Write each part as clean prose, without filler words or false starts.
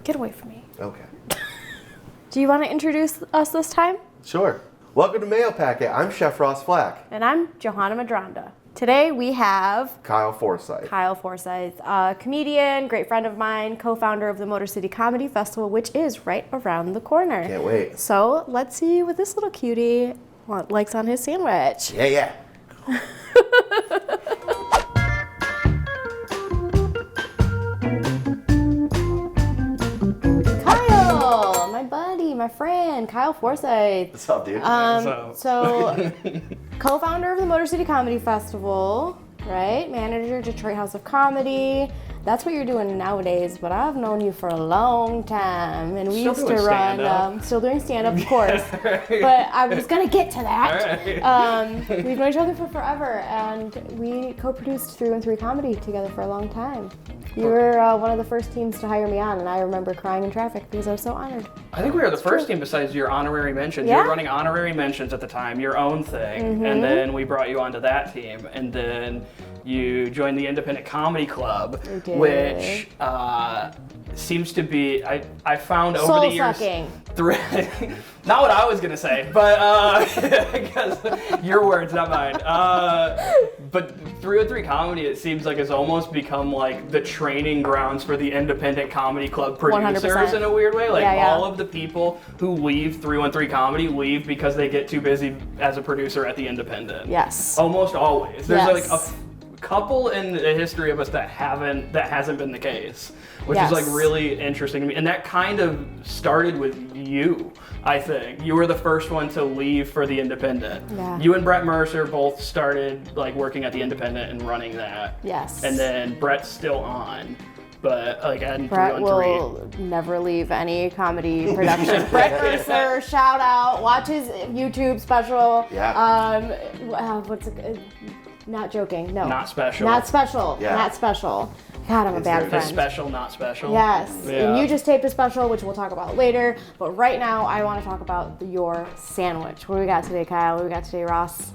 Get away from me. Okay. Do you want to introduce us this time? Sure. Welcome to Mayo Packet. I'm Chef Ross Flack. And I'm Johanna.medranda. Today we have Kyle Forsyth. Kyle Forsyth, a comedian, great friend of mine, co-founder of the Motor City Comedy Festival, which is right around the corner. Can't wait. So let's see what this little cutie likes on his sandwich. Yeah. Kyle, my buddy, my friend, Kyle Forsyth. What's up, dude? So, co-founder of the Motor City Comedy Festival, right? Manager, Detroit House of Comedy. That's what you're doing nowadays, but I've known you for a long time, and we used to run. Still doing stand-up, of course. Right. But I was gonna get to that. Right. We've known each other for forever, and we co-produced 3 on 3 comedy together for a long time. You were one of the first teams to hire me on, and I remember crying in traffic because I was so honored. I think we were the first team besides your honorary mentions. Yeah? You were running honorary mentions at the time, your own thing, and then we brought you onto that team, and then you joined the Independent Comedy Club, which seems to be, I found over the years, not what I was gonna say, but because your words, not mine. But 3 on 3 comedy, it seems like, has almost become like the training grounds for the Independent Comedy Club producers 100%. In a weird way. Like Yeah. all of the people who leave 3 on 3 comedy leave because they get too busy as a producer at the Independent. Yes. Almost always. There's Yes. like a couple in the history of us that hasn't been the case, which Yes. is like really interesting to me. And that kind of started with you, I think. You were the first one to leave for the Independent. Yeah. You and Brett Mercer both started like working at the Independent and running that. Yes. And then Brett's still on, but like adding 3 Brett on 3. will never leave any comedy production. Brett Mercer, shout out, watch his YouTube special. Yeah. What's it? Not joking, no. Not special. Not special, Yeah. not special. God, I'm a bad The friend. special, not special. Yes, Yeah. and you just taped a special, which we'll talk about later. But right now, I want to talk about your sandwich. What do we got today, Kyle? What do we got today, Ross?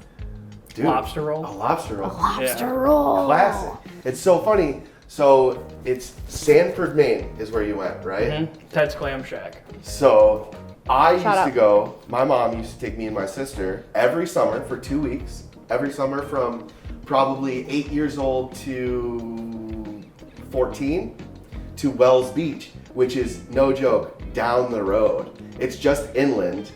Dude, Lobster roll. A lobster roll. Lobster roll. Classic. It's so funny. So it's Sanford, Maine is where you went, right? Ted's Clam Shack. So I used Shout to out. go, my mom used to take me and my sister every summer for 2 weeks. Every summer from probably 8 years old to 14 to Wells Beach, which is, no joke, down the road. It's just inland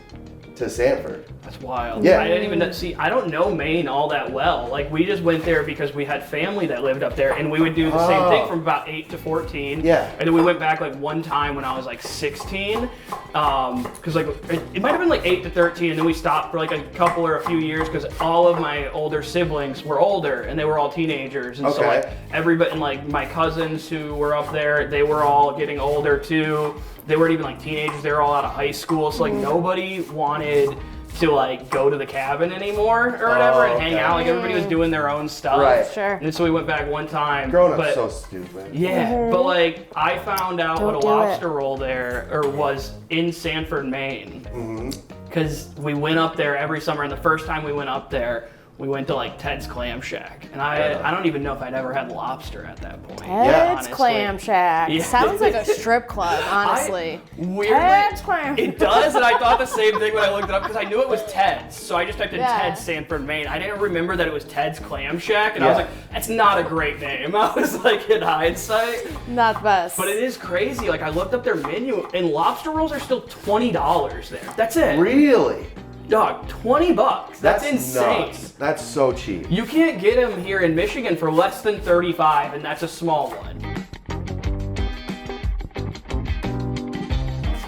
to Sanford. That's wild. Yeah. I didn't even see. I don't know Maine all that well. Like we just went there because we had family that lived up there, and we would do the same thing from about 8 to 14. Yeah. And then we went back like one time when I was like 16, because like it might have been like 8 to 13, and then we stopped for like a couple or a few years because all of my older siblings were older and they were all teenagers, and so Okay. like everybody, and like my cousins who were up there, they were all getting older too. They weren't even like teenagers; they were all out of high school, so like nobody wanted to like go to the cabin anymore or whatever and hang out. Like everybody was doing their own stuff. Right. Sure. And so we went back one time. Grown up but, so stupid. yeah, but like I found out Don't what a do lobster roll there was in Sanford, Maine. Because we went up there every summer, and the first time we went up there, we went to like Ted's Clam Shack, and I don't even know if I'd ever had lobster at that point. Ted's honestly. Clam Shack. Yeah. Sounds like a strip club, honestly. Weirdly, Ted's Clam. it does, and I thought the same thing when I looked it up because I knew it was Ted's, so I just typed in Yeah. Ted's Sanford, Maine. I didn't remember that it was Ted's Clam Shack, and I was Yeah. like, that's not a great name. I was like, in hindsight. Not the best. But it is crazy. Like I looked up their menu, and lobster rolls are still $20 there. That's it. Really? Dog, $20. That's insane. Nuts. That's so cheap. You can't get them here in Michigan for less than $35, and that's a small one.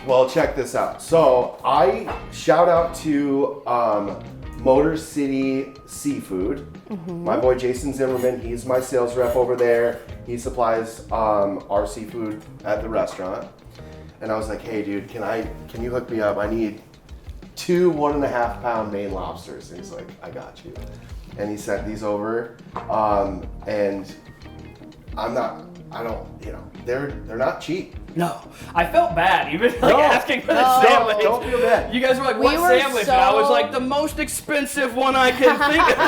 Well, check this out. So I shout out to Motor City Seafood. My boy Jason Zimmerman, he's my sales rep over there. He supplies our seafood at the restaurant. And I was like, hey dude, can you hook me up? I need 2 1.5-pound Maine lobsters. And he's like, I got you. And he sent these over. And I'm not I don't, they're not cheap. No, I felt bad even asking for the sandwich. Don't feel bad. You guys were like, "What sandwich?" And I was like, "The most expensive one I can think of."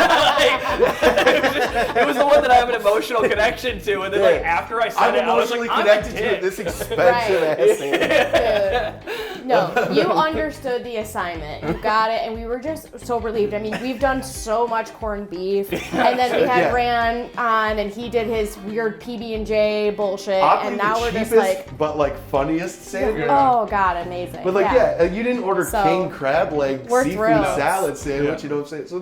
It was the one that I have an emotional connection to, and then like after I said it, I was like, "I'm connected to this expensive ass sandwich." No, you understood the assignment. You got it, and we were just so relieved. I mean, we've done so much corned beef, and then we had Ran on, and he did his weird PB&J bullshit, and now we're just like, but like funniest sandwich. Oh God, amazing! But like, you didn't order king crab leg seafood salad sandwich. You know what I'm saying? So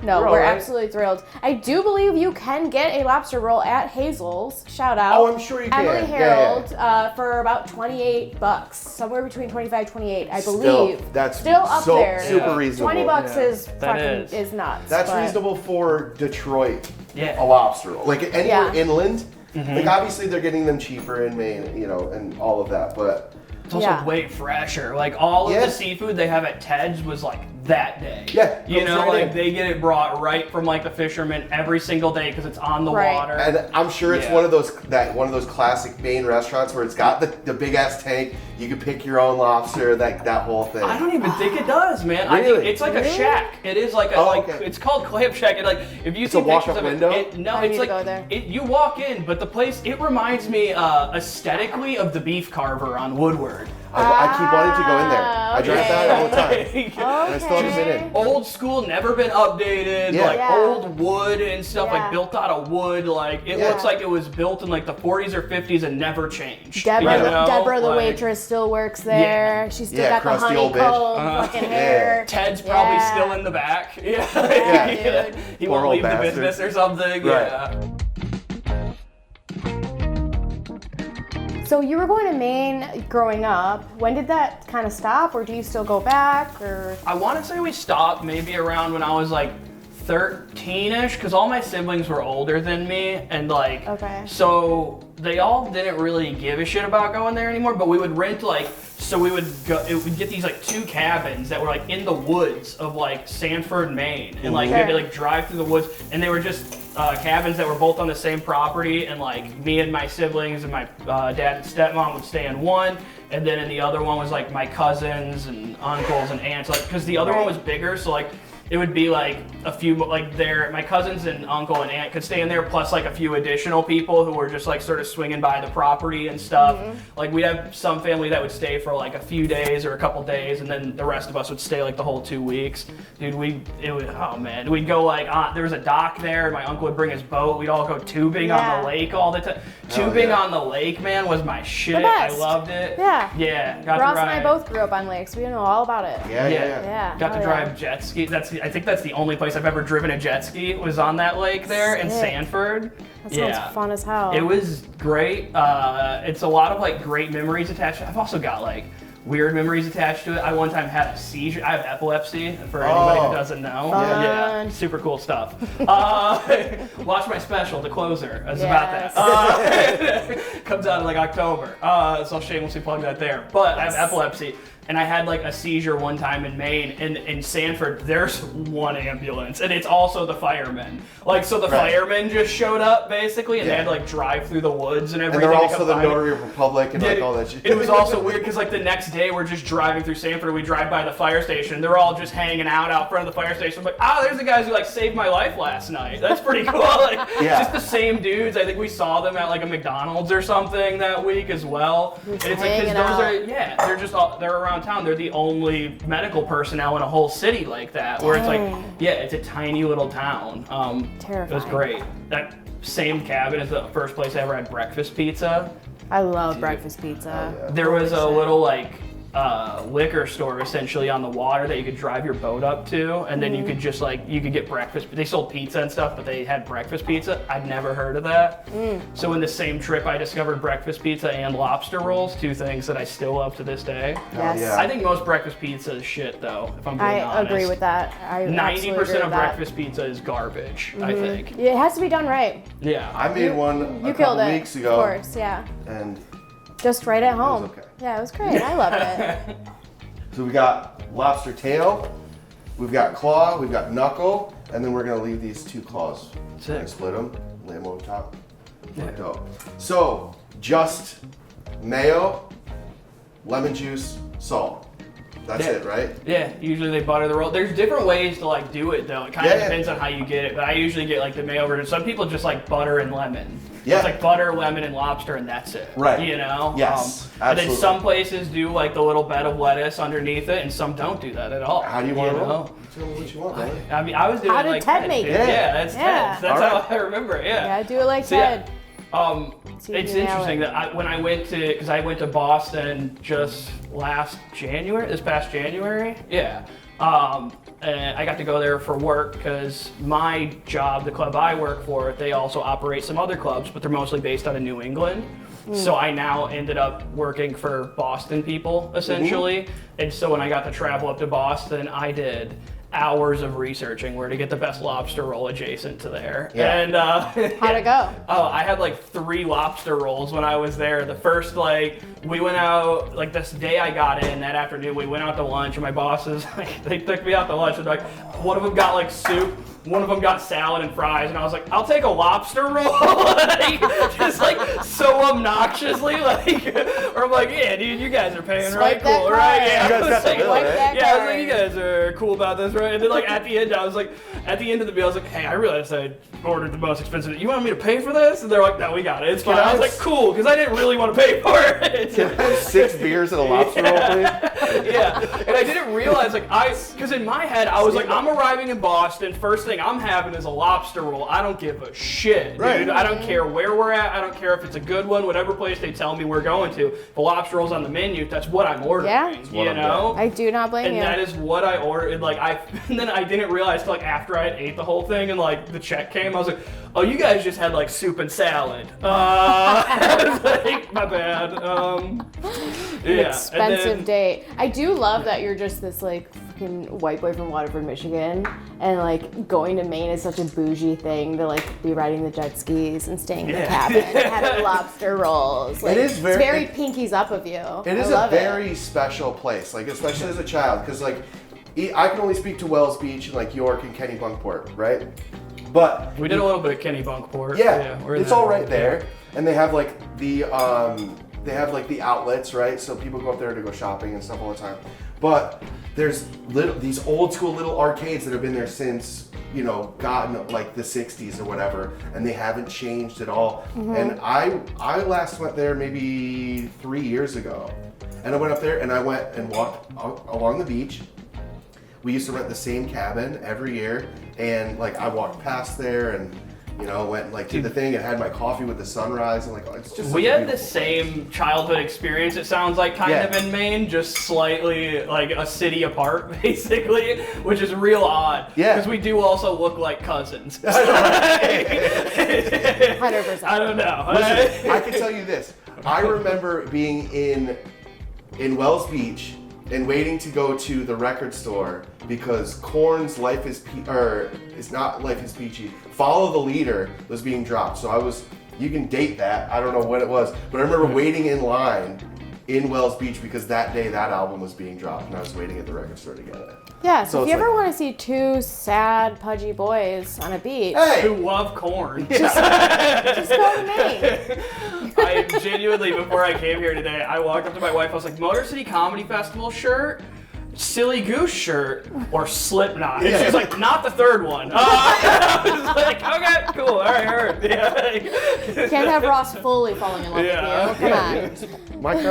No, we're absolutely thrilled. I do believe you can get a lobster roll at Hazel's. Shout out. Oh, I'm sure you can. Emily Harold for about $28, somewhere between 25, 28, I believe. That's still up there. Super reasonable. $20 is nuts. That's reasonable for Detroit. Yeah. A lobster roll. Like anywhere inland. Like obviously they're getting them cheaper in Maine, and all of that, but it's also way fresher. Like all of the seafood they have at Ted's was like that day. Yeah. They get it brought right from like the fishermen every single day because it's on the water. And I'm sure it's one of those classic Maine restaurants where it's got the big ass tank. You can pick your own lobster, that whole thing. I don't even think it does, man. Really? I think it's like a shack. It is like it's called Clam Shack. And like if you see pictures of window? it's like you walk in, but the place it reminds me aesthetically of the Beef Carver on Woodward. I keep wanting to go in there. I drive that all the time. And I still haven't been in. Old school, never been updated. Like old wood and stuff, like built out of wood. Like it looks like it was built in like the 40s or 50s and never changed. Deborah the waitress still works there. She's still got the honeycomb fucking hair. Ted's probably still in the back. Dude. He won't leave the business or something. Right. So you were going to Maine growing up. When did that kind of stop, or do you still go back? Or I want to say we stopped maybe around when I was like 13-ish, because all my siblings were older than me, and like, so they all didn't really give a shit about going there anymore. But we would rent we'd get these like 2 cabins that were like in the woods of like Sanford, Maine, and like we had to like drive through the woods, and they were just cabins that were both on the same property, and like me and my siblings and my dad and stepmom would stay in one, and then in the other one was like my cousins and uncles and aunts, like because the other one was bigger, so like it would be like a few, like my cousins and uncle and aunt could stay in there, plus like a few additional people who were just like sort of swinging by the property and stuff. Like we'd have some family that would stay for like a few days or a couple days, and then the rest of us would stay like the whole 2 weeks. Dude, we'd go like, there was a dock there, and my uncle would bring his boat. We'd all go tubing on the lake all the time. Tubing on the lake, man, was my shit. I loved it. Yeah. Ross and I both grew up on lakes. We know all about it. Yeah. Got to drive jet ski. I think that's the only place I've ever driven a jet ski, was on that lake there in Sanford. That sounds fun as hell. It was great. It's a lot of like great memories attached. I've also got like weird memories attached to it. I one time had a seizure. I have epilepsy, for anybody who doesn't know. Fun. Super cool stuff. Watch my special, The Closer. It's about that. Comes out in like October. So I'll shamelessly plug that there. But I have epilepsy. And I had like a seizure one time in Maine, and in Sanford, there's one ambulance, and it's also the firemen. Like, so the firemen just showed up basically, and they had to like drive through the woods and everything. And they're also the Notary Republic and like all that shit. It was also weird because like the next day we're just driving through Sanford, we drive by the fire station, they're all just hanging out front of the fire station. I'm like, there's the guys who like saved my life last night. That's pretty cool. Like, just the same dudes. I think we saw them at like a McDonald's or something that week as well. And it's like, because they're around town. They're the only medical personnel in a whole city like that, where it's like, it's a tiny little town. Terrifying. It was great. That same cabin is the first place I ever had breakfast pizza. I love breakfast pizza. There was a little like liquor store essentially on the water that you could drive your boat up to, and then you could just like, you could get breakfast. They sold pizza and stuff, but they had breakfast pizza. I'd never heard of that. So in the same trip, I discovered breakfast pizza and lobster rolls, 2 things that I still love to this day. Yes. I think most breakfast pizza is shit though, if I'm being honest. I agree with that. 90% of breakfast pizza is garbage, I think. It has to be done right. Yeah. I made one a couple weeks ago. Of course, yeah. And just right at home. It was okay. Yeah, it was great. I loved it. So we got lobster tail, we've got claw, we've got knuckle, and then we're gonna leave these 2 claws. Sick. And split them, lay them over top. Dope. So, just mayo, lemon juice, salt. That's it, right? Yeah, usually they butter the roll. There's different ways to like do it though. It kind of depends on how you get it, but I usually get like the mayo version. Some people just like butter and lemon. Yeah. It's like butter, lemon, and lobster, and that's it. Right. You know? Yes, And then absolutely. some places do like the little bed of lettuce underneath it, and some don't do that at all. How do you want to roll? know? Tell me what you want, man. I mean, I was doing How did like Ted Ted make did. it? Yeah, that's Yeah. Ted. That's All how right. I remember it. Yeah. Yeah, do it like So, yeah. Ted. See if It's you nail interesting it. that when I went to, because I went to Boston just this past January, yeah. And I got to go there for work because my job, the club I work for, they also operate some other clubs, but they're mostly based out of New England. So I now ended up working for Boston people, essentially. And so when I got to travel up to Boston, I did hours of researching where to get the best lobster roll adjacent to there. Yeah. And How'd it go? Oh, I had like 3 lobster rolls when I was there. The first, we went out, this day I got in, that afternoon, we went out to lunch, and my bosses, they took me out to lunch, and one of them got soup, one of them got salad and fries, and I was like, I'll take a lobster roll, just so obnoxiously, or I'm like, yeah, dude, you guys are paying, Swipe right? that Cool, card. right? Yeah, You guys I was got the like, bill, right? yeah, I was like, you guys are cool about this, right? And then at the end, I was like, at the end of the meal, I was like, hey, I realized I ordered the most expensive. You want me to pay for this? And they're like, no, we got it. It's fine. I was like, cool, because I didn't really want to pay for it. Can I have 6 beers and a lobster roll, please? Yeah, and I didn't realize, because in my head, I was like, I'm arriving in Boston, first thing I'm having is a lobster roll. I don't give a shit, Right. dude. I don't care where we're at. I don't care if it's a good one, whatever place they tell me we're going to. If the lobster roll's on the menu, that's what I'm ordering, Yeah. you know? I do not blame And you. that is what I ordered. And then I didn't realize till after I had ate the whole thing and the check came, I was like, oh, you guys just had soup and salad. I was like, my bad. Yeah. Expensive date. I do love that you're just this fucking white boy from Waterford, Michigan, and going to Maine is such a bougie thing to be riding the jet skis and staying in the cabin and having lobster rolls. It is it's very- very pinkies up of you. It is I a love very special place, especially as a child, because I can only speak to Wells Beach and York and Kennebunkport, right? But We did a little bit of Kennebunkport. we're it's all right there, and they have the outlets, right? So people go up there to go shopping and stuff all the time. But there's these old school little arcades that have been there since gotten the 60s or whatever, and they haven't changed at all. And I last went there maybe 3 years ago, and I went up there and I went and walked along the beach. We used to rent the same cabin every year, and I walked past there and went did the thing and had my coffee with the sunrise, and it's just We such a had the beautiful- same childhood experience, it sounds like, kind of in Maine, just slightly a city apart, basically, which is real odd. Yeah. Because we do also look like cousins. 100%. I don't know. Listen, I can tell you this. I remember being in Wells Beach and waiting to go to the record store because Korn's it's not Life is Peachy. Follow the Leader was being dropped. So you can date that. I don't know what it was, but I remember waiting in line in Wells Beach because that day that album was being dropped and I was waiting at the record store to get it. Yeah, so if it's you ever want to see 2 sad, pudgy boys on a beach, Hey! Who love corn. just go to Maine. I genuinely, before I came here today, I walked up to my wife, I was like, Motor City Comedy Festival shirt, Silly Goose shirt, or Slipknot? And she's like, not the third one. I was like, okay, cool, all right, heard. Yeah. Can't have Ross fully falling in love Yeah. with you. Come on.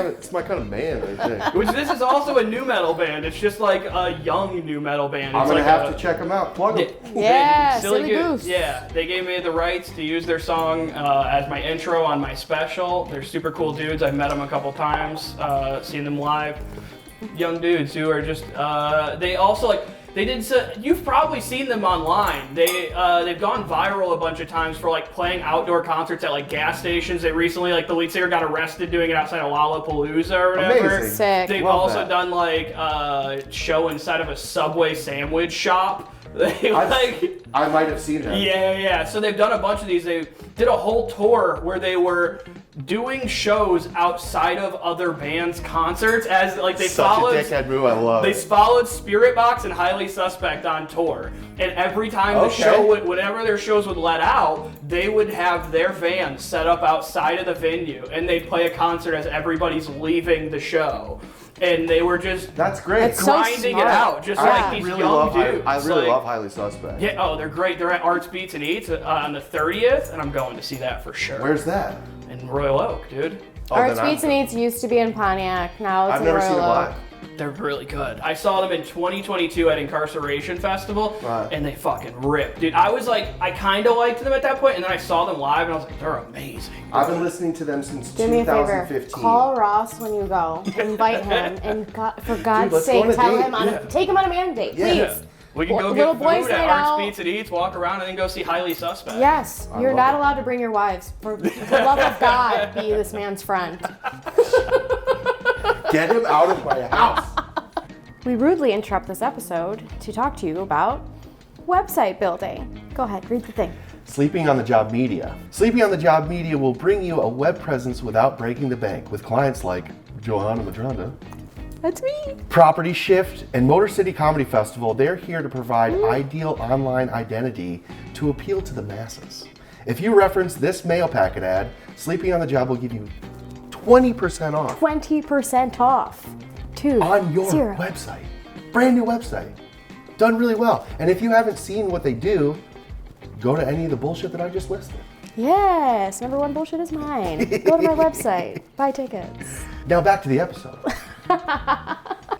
It's my kind of man right there. Which this is also a new metal band. It's just a young new metal band. I'm It's gonna like have to check them out. Plug them. Yeah, Silly Goose. Yeah, they gave me the rights to use their song as my intro on my special. They're super cool dudes. I've met them a couple times, seen them live. Young dudes who are just, they also you've probably seen them online. They've gone viral a bunch of times for playing outdoor concerts at gas stations. They recently, the lead singer got arrested doing it outside of Lollapalooza or whatever. Amazing. Sick. They've Love also that. done a show inside of a Subway sandwich shop. They I might have seen that. yeah. So they've done a bunch of these. They did a whole tour where they were doing shows outside of other bands' concerts as like they Such followed. a dickhead move. I love They it. followed Spirit Box and Highly Suspect on tour, and every time the show would, whenever their shows would let out, they would have their van set up outside of the venue, and they'd play a concert as everybody's leaving the show. And they were just That's great. That's so grinding it smart. out, just like these young dudes. I really Like, love Highly Suspect. Yeah, oh, they're great. They're at Arts Beats and Eats on the 30th, and I'm going to see that for sure. Where's that? In Royal Oak, dude. Oh, Arts then Beats and Eats used to be in Pontiac. Now it's I've in never Royal seen it Oak. live. They're really good. I saw them in 2022 at Incarceration Festival, and they fucking ripped. Dude, I was like, I kind of liked them at that point, and then I saw them live, and I was like, they're amazing. I've been listening to them since Do me a favor. 2015. Call Ross when you go. Invite him, and for God's let's go sake, on a tell date. him take him on a man date, please. Yeah. We can go Little get boys food at night Arts out. Beats and Eats, walk around, and then go see Highly Suspect. Yes, you're love not it. allowed to bring your wives. For the love of God, be this man's friend. Get him out of my house. We rudely interrupt this episode to talk to you about website building. Go ahead, read the thing. Sleeping on the Job Media. Sleeping on the Job Media will bring you a web presence without breaking the bank with clients like Johanna.medranda, That's me. Property Shift, and Motor City Comedy Festival. They're here to provide ideal online identity to appeal to the masses. If you reference this Mayo packet ad, Sleeping on the Job will give you 20% off 20% off. on your website. Brand new website. Done really well. And if you haven't seen what they do, go to any of the bullshit that I just listed. Yes, number one bullshit is mine. Go to my website, buy tickets. Now back to the episode.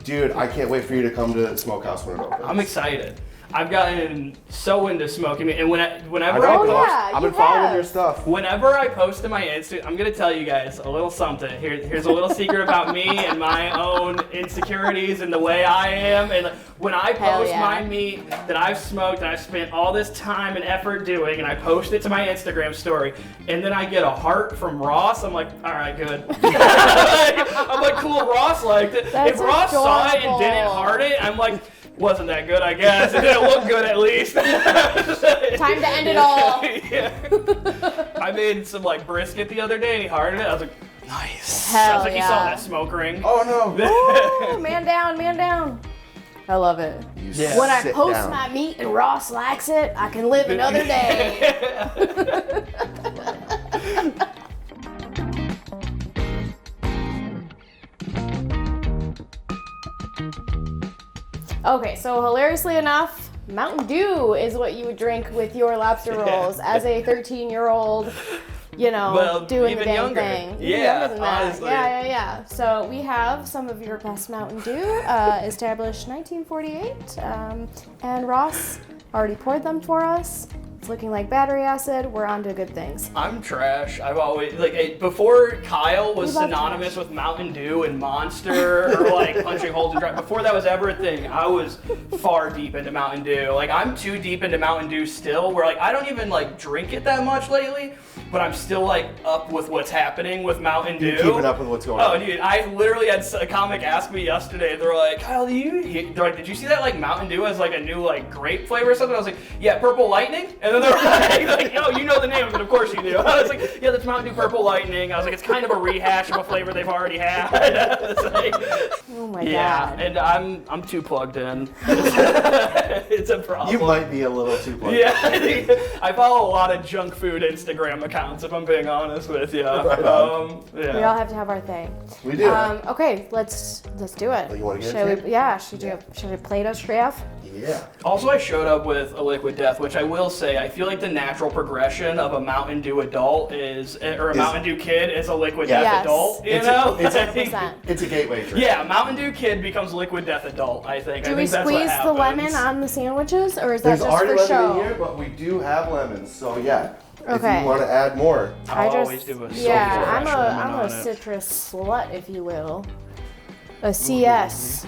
Dude, I can't wait for you to come to Smokehouse when it opens. I'm excited. I've gotten so into smoking meat, and whenever I I know, post, yeah. I've been you following have. your stuff. whenever I post to my Insta, I'm gonna tell you guys a little something. Here's a little secret about me and my own insecurities and the way I am. And when I Hell post yeah. my meat that I've smoked and I've spent all this time and effort doing, and I post it to my Instagram story, and then I get a heart from Ross, I'm like, all right, good. I'm like, cool, Ross liked it. That's If Ross saw it and adorable. didn't heart it, I'm like, wasn't that good, I guess. It didn't look good, at least. Time to end it all. Yeah. I made some like brisket the other day and he hearted it. I was like, nice. I Hell was like, you yeah. saw that smoke ring? Oh no. Ooh, man down, man down. I love it. Yeah. When I Sit post down. my meat and Ross likes it, I can live another day. Okay, so hilariously enough, Mountain Dew is what you would drink with your lobster rolls as a 13-year-old, Well, doing the even damn younger. thing. Even Yeah, younger than that. honestly. Yeah. So we have some of your best Mountain Dew, established 1948, and Ross already poured them for us. It's looking like battery acid. We're on to good things. I'm trash. I've always, before Kyle was We love synonymous with Mountain Dew and Monster or like punching holes in dry, before that was ever a thing, I was far deep into Mountain Dew. Like, I'm too deep into Mountain Dew still, where like, I don't even like drink it that much lately, but I'm still like up with what's happening with Mountain Dew. You're keeping up with what's going on. Oh, dude, I literally had a comic ask me yesterday. They're like, Kyle, they're like, did you see that like Mountain Dew has like a new like grape flavor or something? I was like, yeah, Purple Lightning. And then they're like, oh, you know the name of it, of course you do. I was like, yeah, that's Mountain Dew Purple Lightning. I was like, it's kind of a rehash of a flavor they've already had. It's like, Oh my yeah, God. and I'm too plugged in. It's a problem. You might be a little too plugged. Yeah, I follow a lot of junk food Instagram accounts, if I'm being honest with you. Right on. Yeah. We all have to have our thing. We do. Okay, let's do it. Oh, you wanna get Shall into we? it? Yeah. Should we play it, chef? Yeah. Also, I showed up with a Liquid Death, which I will say, I feel like the natural progression of a Mountain Dew adult or a Mountain Dew kid is a Liquid Death Yes. adult, you It's know? it's a- 100%. It's a gateway drink. Yeah, Mountain Dew kid becomes Liquid Death adult, I think. Do I we think that's what squeeze the happens. lemon on the sandwiches, or is that There's just already for lemon show? in here, but we do have lemons, so yeah. Okay. If you want to add more. I'll always do a yeah, fresh lemon I'm a on it. citrus slut, if you will. A CS.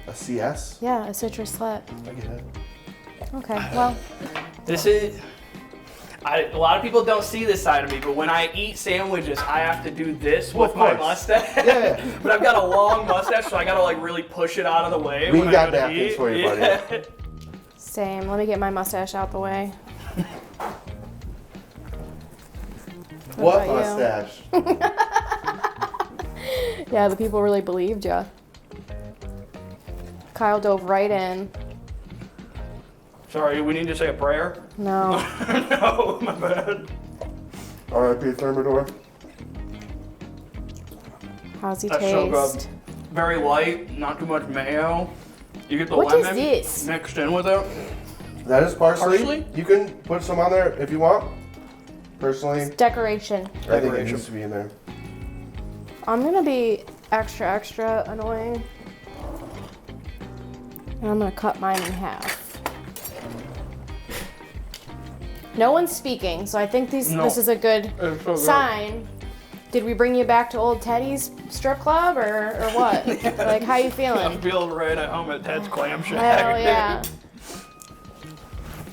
A CS? Yeah, a citrus slut. I get it. Okay, well, This is... a lot of people don't see this side of me, but when I eat sandwiches, I have to do this Well, with of my course. mustache. Yeah. But I've got a long mustache, so I gotta like really push it out of the way. We when got I go to napkins eat. for you, buddy. Yeah. same. Let me get my mustache out the way. What about you? mustache? Yeah, the people really believed you. Kyle dove right in. Sorry, we need to say a prayer? No. No, my bad. R.I.P. Thermidor. How's he That's taste? so good. Very light, not too much mayo. You get the What is lemon this? mixed in with it. That is parsley. Parsley? You can put some on there if you want. Personally, Decoration. I think it needs to be in there. I'm gonna be extra annoying. And I'm gonna cut mine in half. No one's speaking, so I think this is a good It's so good. sign. Did we bring you back to old Teddy's strip club or what? Like, how you I'm feeling? feeling right at home at Ted's Clam Shack. Hell yeah.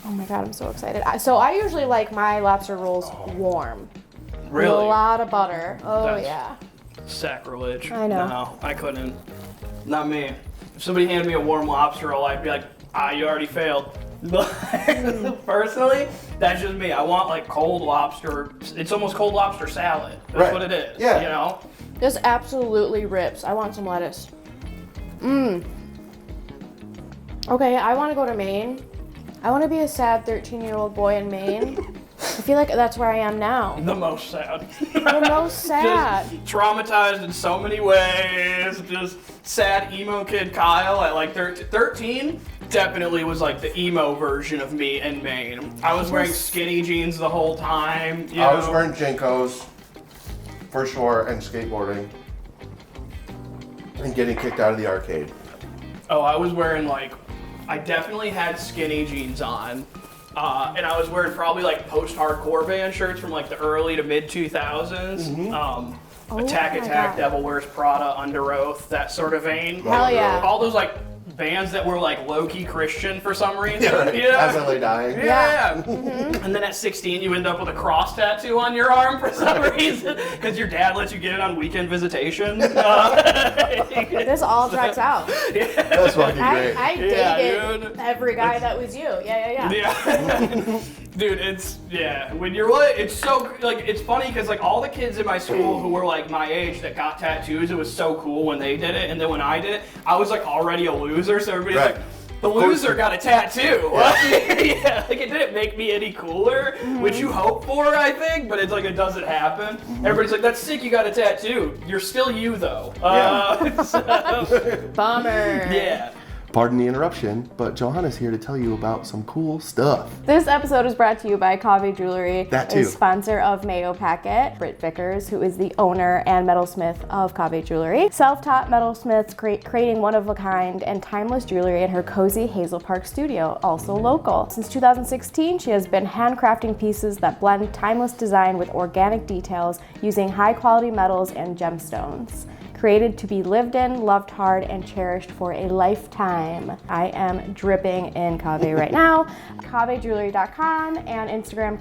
Oh my god, I'm so excited. So I usually like my lobster rolls warm. Really? With a lot of butter. Oh That's- yeah. Sacrilege. I know. No, I couldn't. Not me. If somebody handed me a warm lobster roll, I'd be like, you already failed. Personally, that's just me. I want like cold lobster. It's almost cold lobster salad. That's Right. what it is. Yeah. You know? This absolutely rips. I want some lettuce. Okay, I want to go to Maine. I want to be a sad 13-year-old boy in Maine. I feel like that's where I am now. The most sad. The most sad. Just traumatized in so many ways. Just sad emo kid Kyle at like 13 definitely was like the emo version of me in Maine. I was wearing skinny jeans the whole time. You I was know? wearing Jenkos for sure and skateboarding and getting kicked out of the arcade. Oh, I was wearing like, I definitely had skinny jeans on. And I was wearing probably like post-hardcore band shirts from like the early to mid 2000s. Attack, my Attack, God. Devil Wears Prada, Under Oath, that sort of vein. Hell yeah. All those like bands that were like low-key Christian for some reason. Yeah, right. You know? As I lay dying. Yeah. And then at 16, you end up with a cross tattoo on your arm for some reason because your dad lets you get it on weekend visitation. This all tracks out. That's fucking great. I dated Yeah, dude. every guy that was you. Yeah. Yeah. Dude, when you're like, it's so, like, it's funny because, like, all the kids in my school who were, like, my age that got tattoos, it was so cool when they did it, and then when I did it, I was, like, already a loser, so everybody's Right. like, the loser got a tattoo. Yeah, like, it didn't make me any cooler, which you hope for, I think, but it's like, it doesn't happen. Everybody's like, that's sick, you got a tattoo. You're still you, though. Bummer. Yeah. Pardon the interruption, but Johanna's here to tell you about some cool stuff. This episode is brought to you by Kaivi Jewlery, That too. a sponsor of Mayo Packet. Britt Vickers, who is the owner and metalsmith of Kaivi Jewlery. Self-taught metalsmiths creating one-of-a-kind and timeless jewelry in her cozy Hazel Park studio, also local. Since 2016, she has been handcrafting pieces that blend timeless design with organic details using high-quality metals and gemstones. Created to be lived in, loved hard, and cherished for a lifetime. I am dripping in Kaivi right now. KaiviJewlery.com and Instagram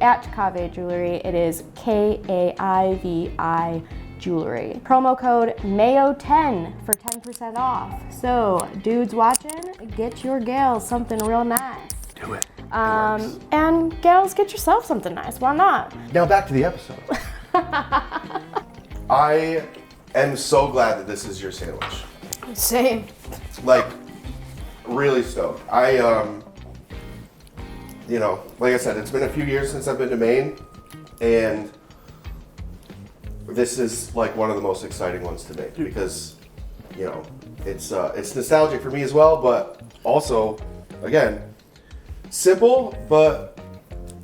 at Kaivi Jewlery. It is Kaivi Jewlery. Promo code MAYO10 for 10% off. So, dudes watching, get your gals something real nice. Do it. And gals, get yourself something nice. Why not? Now back to the episode. I am so glad that this is your sandwich. Same. Like, really stoked. I, like I said, it's been a few years since I've been to Maine, and this is like one of the most exciting ones to make because, it's nostalgic for me as well, but also, again, simple, but,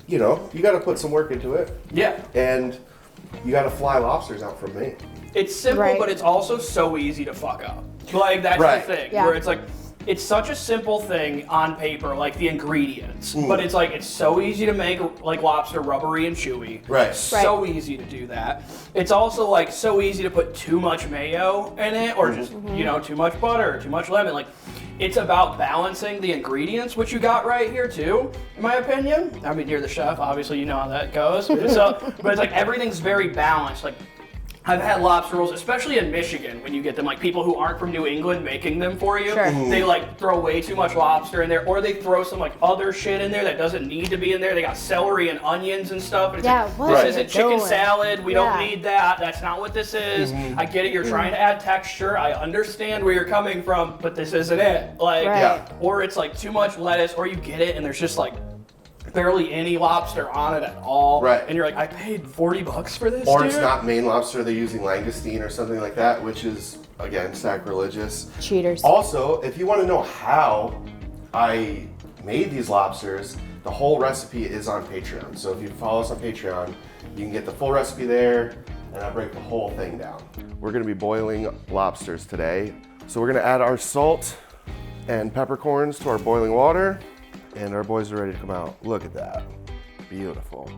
you got to put some work into it, Yeah. and you got to fly lobsters out from Maine. It's simple, Right. but it's also so easy to fuck up. Like, that's Right. the thing, Yeah. where it's like, it's such a simple thing on paper, like the ingredients, but it's like, it's so easy to make like lobster rubbery and chewy. Right. So easy to do that. It's also like so easy to put too much mayo in it, or just, too much butter, too much lemon. Like, it's about balancing the ingredients, which you got right here too, in my opinion. I mean, you're the chef, obviously you know how that goes. But it's like everything's very balanced. Like, I've had lobster rolls, especially in Michigan, when you get them, like people who aren't from New England making them for you. Sure. They like throw way too much lobster in there, or they throw some like other shit in there that doesn't need to be in there. They got celery and onions and stuff. And it's Yeah, like, what this are isn't you chicken doing? salad. We don't Yeah. need that. That's not what this is. I get it. You're trying to add texture. I understand where you're coming from, but this isn't it. Like, Right. Yeah. or it's like too much lettuce, or you get it and there's just like barely any lobster on it at all. Right. And you're like, I paid $40 for this, Or dude? it's not Maine lobster, they're using langoustine or something like that, which is, again, sacrilegious. Cheaters. Also, if you want to know how I made these lobsters, the whole recipe is on Patreon. So if you follow us on Patreon, you can get the full recipe there, and I break the whole thing down. We're going to be boiling lobsters today. So we're going to add our salt and peppercorns to our boiling water, and our boys are ready to come out. Look at that. Beautiful.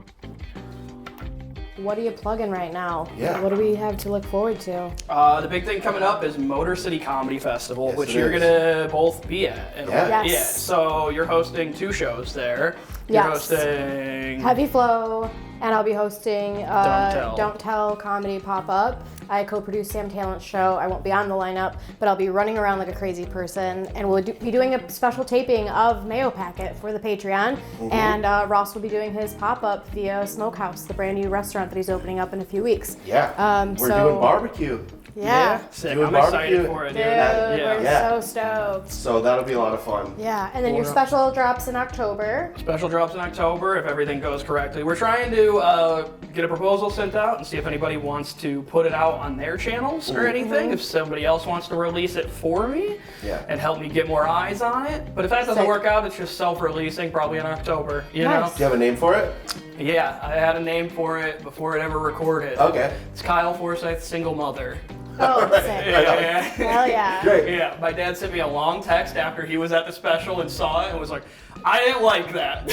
What are you plugging right now? Yeah. What do we have to look forward to? The big thing coming up is Motor City Comedy Festival, Yes, which it you're is. gonna both be at. Yeah. Yes. Yeah. So you're hosting 2 shows there. You're Yes. hosting. Heavy Flow, and I'll be hosting Don't Tell. Don't Tell Comedy Pop-Up. I co-produce Sam Talent's show. I won't be on the lineup, but I'll be running around like a crazy person, and we'll be doing a special taping of Mayo Packet for the Patreon, and Ross will be doing his pop-up via Smokehouse, the brand new restaurant that he's opening up in a few weeks. Yeah. We're so- doing barbecue. Yeah. Sick. Doing I'm excited barbecue. for it, Dude, dude. we're Yeah. so stoked. So that'll be a lot of fun. Yeah, and then your special drops in October. Special drops in October if everything goes correctly. We're trying to get a proposal sent out and see if anybody wants to put it out on their channels or anything. If somebody else wants to release it for me Yeah. and help me get more eyes on it. But if that doesn't Sick. work out, it's just self-releasing probably in October. You Nice. know? Do you have a name for it? Yeah, I had a name for it before it ever recorded. Okay. It's Kyle Forsyth, single mother. Oh, sick. Yeah. Hell yeah. Great. Yeah, my dad sent me a long text after he was at the special and saw it and was like, I didn't like that.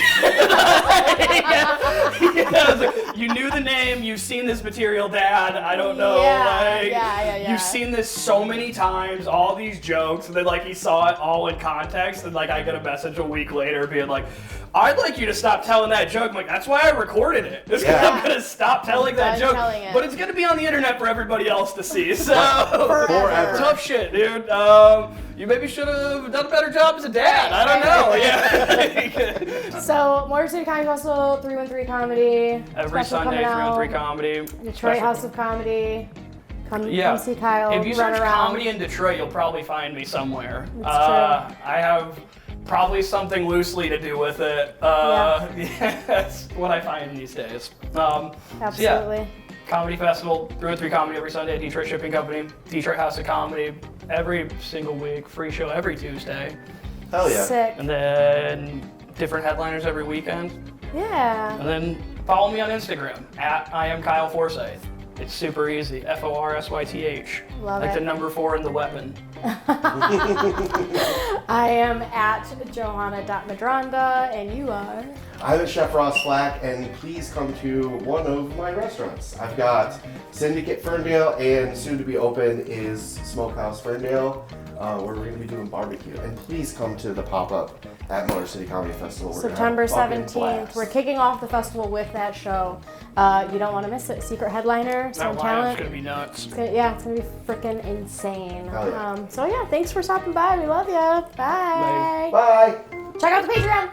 Yeah, I was like, you knew the name, you've seen this material, Dad. I don't know. Yeah, like, yeah. You've seen this so many times, all these jokes, and then like he saw it all in context, and like I get a message a week later being like, I'd like you to stop telling that joke. I'm like, that's why I recorded it. It's 'cause Yeah. I'm gonna stop telling that Done joke. telling it. But it's gonna be on the internet for everybody else to see. So Forever. tough shit, dude. You maybe should have done a better job as a dad. I don't know. Yeah. So, Motor City Comedy Festival, 313 Comedy. Every special Sunday, coming out. 313 comedy. Detroit Special- House of Comedy. Come Yeah. see Kyle If you run search around. comedy in Detroit, you'll probably find me somewhere. It's I have probably something loosely to do with it. Yeah, that's what I find these days. So yeah, Absolutely. Comedy Festival, 313 Comedy every Sunday, Detroit Shipping Company, Detroit House of Comedy, every single week, free show every Tuesday, Hell yeah. Sick. and then different headliners every weekend. Yeah. And then follow me on Instagram, at I am Kyle Forsyth. It's super easy, Forsyth. Love like it. the number 4 in the weapon. I am at johanna.medranda, and you are? I'm at Chef Ross Flack, and please come to one of my restaurants. I've got Syndicate Ferndale, and soon to be open is Smokehouse Ferndale, where we're going to be doing barbecue. And please come to the pop-up at Motor City Comedy Festival. We're gonna have September a fucking 17th. blast. We're kicking off the festival with that show. You don't want to miss it. Secret headliner, That some lineup's talent. gonna be nuts. Yeah, it's gonna be freaking insane. Hell yeah. So yeah, thanks for stopping by. We love you. Bye. Bye. Check out the Patreon.